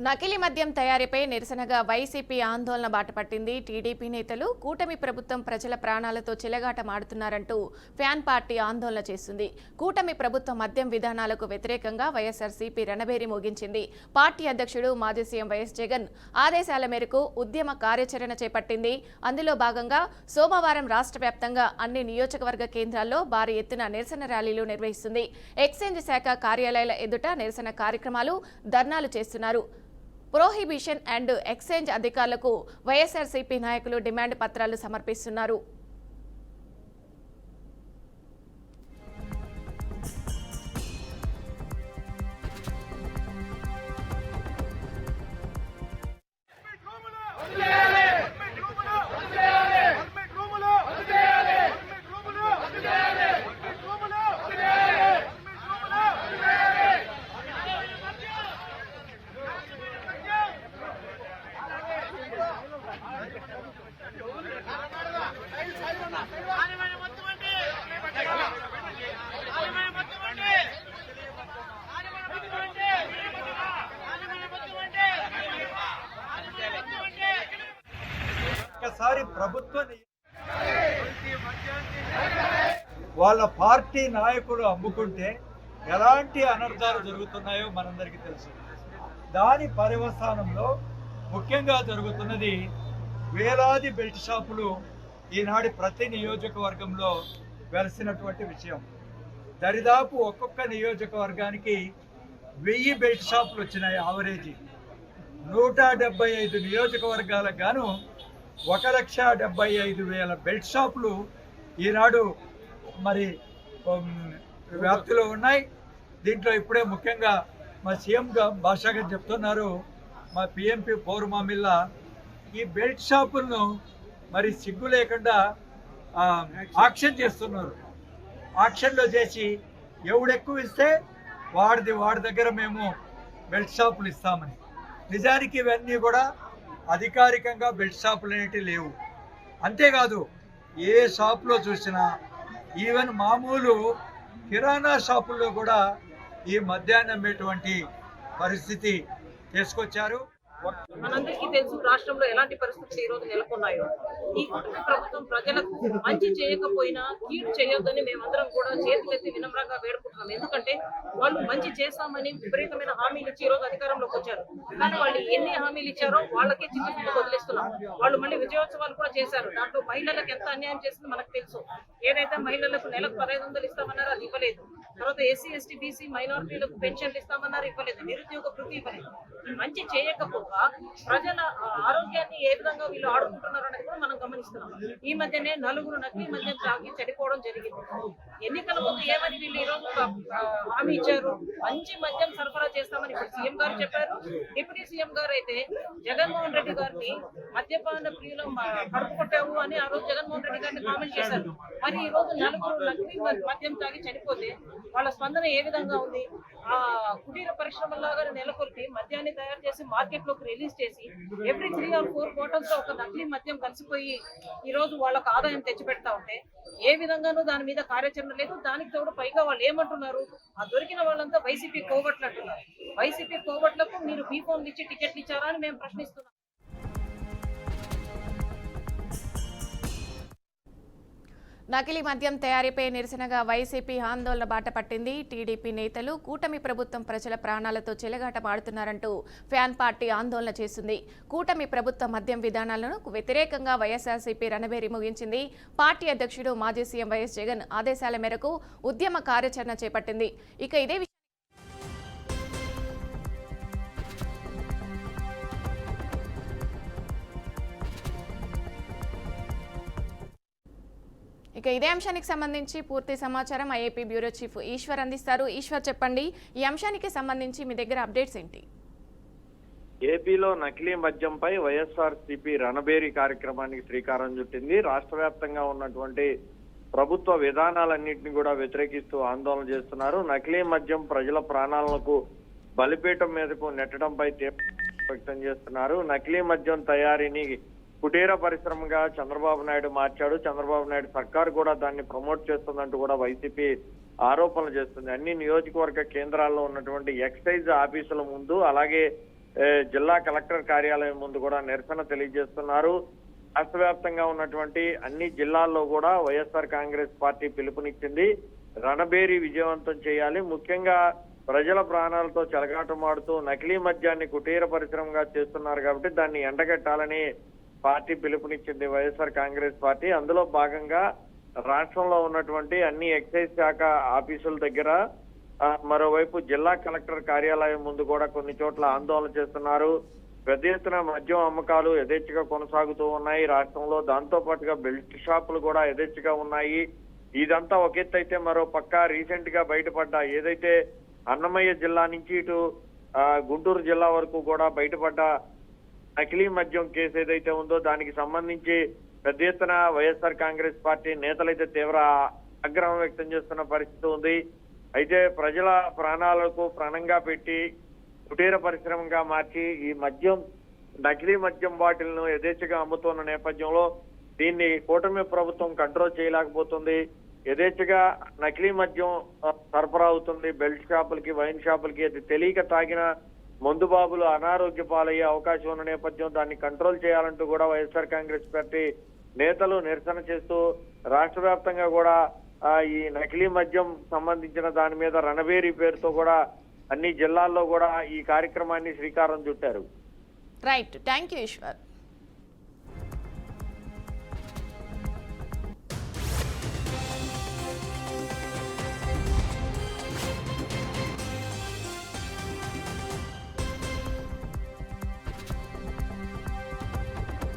నకిలీ మద్యం తయారీపై నిరసనగా వైసీపీ ఆందోళన బాటపట్టింది. టీడీపీ నేతలు కూటమి ప్రభుత్వం ప్రజల ప్రాణాలతో చెలగాటమాడుతున్నారంటూ ఫ్యాన్ పార్టీ ఆందోళన చేస్తుంది. కూటమి ప్రభుత్వ మద్యం విధానాలకు వ్యతిరేకంగా వైఎస్ఆర్సీపీ రణబేరి మోగించింది. పార్టీ అధ్యక్షుడు మాజీ సీఎం వైఎస్ జగన్ ఆదేశాల మేరకు ఉద్యమ కార్యాచరణ చేపట్టింది. అందులో భాగంగా సోమవారం రాష్ట్ర వ్యాప్తంగా అన్ని నియోజకవర్గ కేంద్రాల్లో భారీ ఎత్తున నిరసన ర్యాలీలు నిర్వహిస్తుంది. ఎక్సైజ్ శాఖ కార్యాలయాల ఎదుట నిరసన కార్యక్రమాలు, ధర్నాలు చేస్తున్నారు. ప్రొహిబిషన్ అండ్ ఎక్సైజ్ అధికారులకు వైఎస్ఆర్సీపీ నాయకులు డిమాండ్ పత్రాలు సమర్పిస్తున్నారు. ఒకసారి ప్రభుత్వం వాళ్ళ పార్టీ నాయకులు అమ్ముకుంటే ఎలాంటి అనర్థాలు జరుగుతున్నాయో మనందరికీ తెలుసు. దాని పర్యవసానంలో ముఖ్యంగా జరుగుతున్నది వేలాది బెల్ట్ షాపులు ఈనాడు ప్రతి నియోజకవర్గంలో వెలిసినటువంటి విషయం. దరిదాపు ఒక్కొక్క నియోజకవర్గానికి 1000 బెల్ట్ షాపులు వచ్చినాయి. యావరేజీ 175 నియోజకవర్గాలకు గాను 1,75,000 బెల్ట్ షాపులు ఈనాడు మరి వ్యాప్తిలో ఉన్నాయి. దీంట్లో ఇప్పుడే ముఖ్యంగా మా సీఎం భాషా గారు చెప్తున్నారు, మా పిఎంపి పౌర్మామిల్లా ఈ బెల్ట్ షాపులను మరి సిగ్గు లేకుండా ఆక్షన్ చేస్తున్నారు. ఆక్షన్లో చేసి ఎవడెక్కువ ఇస్తే వాడి దగ్గర మేము బెల్ట్ షాపులు ఇస్తామని. నిజానికి ఇవన్నీ కూడా అధికారికంగా బెల్ట్ షాపులు అనేవి లేవు. అంతేకాదు ఏ షాపులో చూసినా ఈవెన్ మామూలు కిరాణా షాపుల్లో కూడా ఈ మద్యాన్ని అమ్మేటువంటి పరిస్థితి తీసుకొచ్చారు. మనందరికీ తెలుసు రాష్ట్రంలో ఎలాంటి పరిస్థితులు ఈ రోజు నెలకొన్నాయో. ఈ ప్రభుత్వం ప్రజలకు మంచి చేయకపోయినా కీడు చేయొద్దని మేమందరం కూడా చేతులెత్తి వినమ్రంగా వేడుకుంటున్నాం. ఎందుకంటే వాళ్ళు మంచి చేస్తామని విపరీతమైన హామీలు ఇచ్చి ఈ రోజు అధికారంలోకి వచ్చారు. కానీ వాళ్ళు ఎన్ని హామీలు ఇచ్చారో వాళ్ళకే చిన్న వదిలేస్తున్నాం. వాళ్ళు మళ్ళీ విజయోత్సవాలు కూడా చేశారు. దాంట్లో మహిళలకు ఎంత అన్యాయం చేసిందో మనకు తెలుసు. ఏదైతే మహిళలకు నెలకు 1500 ఇస్తామన్నారో అది ఇవ్వలేదు. తర్వాత ఎస్సీ, ఎస్టీ, బీసీ మైనారిటీలకు పెన్షన్లు ఇస్తామన్నారు, ఇవ్వలేదు. నిరుద్యోగ వృత్తి ఇవ్వలేదు. మంచి చేయకపోగా ప్రజల ఆరోగ్యాన్ని ఏ విధంగా వీళ్ళు ఆడుకుంటున్నారు అనేది కూడా మనం గమనిస్తున్నాం. ఈ మధ్యనే 4 నకిలీ మద్యం తాగి చనిపోవడం జరిగింది. ఎన్నికల ముందు ఏమని వీళ్ళు ఈ రోజు హామీ ఇచ్చారు, మంచి మద్యం సరఫరా చేస్తామని ఇప్పుడు సీఎం గారు చెప్పారు. డిప్యూటీ సీఎం గారు అయితే జగన్మోహన్ రెడ్డి గారిని మద్యపాన ప్రియులు కడుపు కొట్టావు అని ఆ రోజు జగన్మోహన్ రెడ్డి గారిని కామెంట్ చేశారు. మరి ఈ రోజు 4 నకిలీ మద్యం తాగి చనిపోతే వాళ్ళ స్పందన ఏ విధంగా ఉంది? ఆ కుటీర పరిశ్రమలాగా నెలకొల్పి మద్యాన్ని తయారు చేసి మార్కెట్ లోకి రిలీజ్ చేసి ఎవ్రీ 3 or 4 బాటిల్స్ లో ఒక నకిలీ మద్యం కలిసిపోయి ఈ రోజు వాళ్ళకు ఆదాయం తెచ్చిపెడతా ఉంటే ఏ విధంగానూ దాని మీద కార్యాచరణ లేదు. దానికి తోడు పైగా వాళ్ళు ఏమంటున్నారు, ఆ దొరికిన వాళ్ళంతా వైసీపీ కోవట్లు అంటున్నారు. వైసీపీ కోవట్లకు మీరు బీఫోన్లు ఇచ్చి టికెట్లు ఇచ్చారా అని మేము ప్రశ్నిస్తున్నాం. నకిలీ మద్యం తయారీపై నిరసనగా వైసీపీ ఆందోళన బాటపట్టింది. టీడీపీ నేతలు కూటమి ప్రభుత్వం ప్రజల ప్రాణాలతో చెలగాటమాడుతున్నారంటూ ఫ్యాన్ పార్టీ ఆందోళన చేస్తుంది. కూటమి ప్రభుత్వ మద్యం విధానాలను వ్యతిరేకంగా వైఎస్ఆర్సీపీ రణబేరి ముగించింది. పార్టీ అధ్యక్షుడు మాజీ సీఎం వైఎస్ జగన్ ఆదేశాల మేరకు ఉద్యమ కార్యాచరణ చేపట్టింది. ఇక ఇదే అంశానికి సంబంధించి పూర్తి సమాచారం ఐఏపీ బ్యూరో చీఫ్ ఈశ్వర్ అందిస్తారు. ఈశ్వర్, చెప్పండి, ఈ అంశానికి సంబంధించి మీ దగ్గర అప్డేట్స్ ఏంటి? ఏపీలో నకిలీ మద్యంపై వైఎస్ఆర్సీపీ రణబేరి కార్యక్రమానికి శ్రీకారం చుట్టింది. రాష్ట్ర వ్యాప్తంగా ఉన్నటువంటి ప్రభుత్వ విధానాలన్నింటినీ కూడా వ్యతిరేకిస్తూ ఆందోళన చేస్తున్నారు. నకిలీ మద్యం ప్రజల ప్రాణాలకు బలిపీఠం మీదకు నెట్టడంపై వ్యక్తం చేస్తున్నారు. నకిలీ మద్యం తయారీని కుటీర పరిశ్రమగా చంద్రబాబు నాయుడు మార్చాడు. చంద్రబాబు నాయుడు సర్కారు కూడా దాన్ని ప్రమోట్ చేస్తుందంటూ కూడా వైసీపీ ఆరోపణలు చేస్తుంది. అన్ని నియోజకవర్గ కేంద్రాల్లో ఉన్నటువంటి ఎక్సైజ్ ఆఫీసుల ముందు అలాగే జిల్లా కలెక్టర్ కార్యాలయం ముందు కూడా నిరసన తెలియజేస్తున్నారు. రాష్ట్ర వ్యాప్తంగా ఉన్నటువంటి అన్ని జిల్లాల్లో కూడా వైఎస్ఆర్ కాంగ్రెస్ పార్టీ పిలుపునిచ్చింది. రణబేరి విజయవంతం చేయాలి, ముఖ్యంగా ప్రజల ప్రాణాలతో చెలగాటమాడుతూ నకిలీ మద్యాన్ని కుటీర పరిశ్రమగా చేస్తున్నారు కాబట్టి దాన్ని ఎండగట్టాలని పార్టీ పిలుపునిచ్చింది వైఎస్ఆర్ కాంగ్రెస్ పార్టీ. అందులో భాగంగా రాష్ట్రంలో ఉన్నటువంటి అన్ని ఎక్సైజ్ శాఖ ఆఫీసుల దగ్గర మరోవైపు జిల్లా కలెక్టర్ కార్యాలయం ముందు కూడా కొన్ని చోట్ల ఆందోళన చేస్తున్నారు. పెద్ద ఎత్తున మద్యం అమ్మకాలు యథేచ్ఛగా కొనసాగుతూ ఉన్నాయి రాష్ట్రంలో. దాంతో పాటుగా బెల్ట్ షాపులు కూడా యథేచ్ఛగా ఉన్నాయి. ఇదంతా ఒక ఎత్తు అయితే, మరో పక్క రీసెంట్ గా బయటపడ్డ ఏదైతే అన్నమయ్య జిల్లా నుంచి ఇటు గుంటూరు జిల్లా వరకు కూడా బయటపడ్డ నకిలీ మద్యం కేసు ఏదైతే ఉందో దానికి సంబంధించి పెద్ద ఎత్తున వైఎస్ఆర్ కాంగ్రెస్ పార్టీ నేతలైతే తీవ్ర ఆగ్రహం వ్యక్తం చేస్తున్న పరిస్థితి ఉంది. అయితే ప్రజల ప్రాణాలకు ప్రాణంగా పెట్టి కుటీర పరిశ్రమగా మార్చి ఈ మద్యం నకిలీ మద్యం బాటిల్ను యథేచ్ఛగా అమ్ముతున్న నేపథ్యంలో దీన్ని కూటమి ప్రభుత్వం కంట్రోల్ చేయలేకపోతుంది. యథేచ్ఛగా నకిలీ మద్యం సరఫరా అవుతుంది బెల్ట్ షాపులకి, వైన్ షాపులకి. అది తెలియక తాగిన మందు బాబులు అనారోగ్య పాలయ్యే అవకాశం ఉన్న నేపథ్యం దాన్ని కంట్రోల్ చేయాలంటూ కూడా వైఎస్ఆర్ కాంగ్రెస్ పార్టీ నేతలు నిరసన చేస్తూ రాష్ట్ర వ్యాప్తంగా కూడా ఈ నకిలీ మద్యం సంబంధించిన దాని మీద రణబేరి పేరుతో కూడా అన్ని జిల్లాల్లో కూడా ఈ కార్యక్రమాన్ని శ్రీకారం చుట్టారు. Right, thank you Eshwar.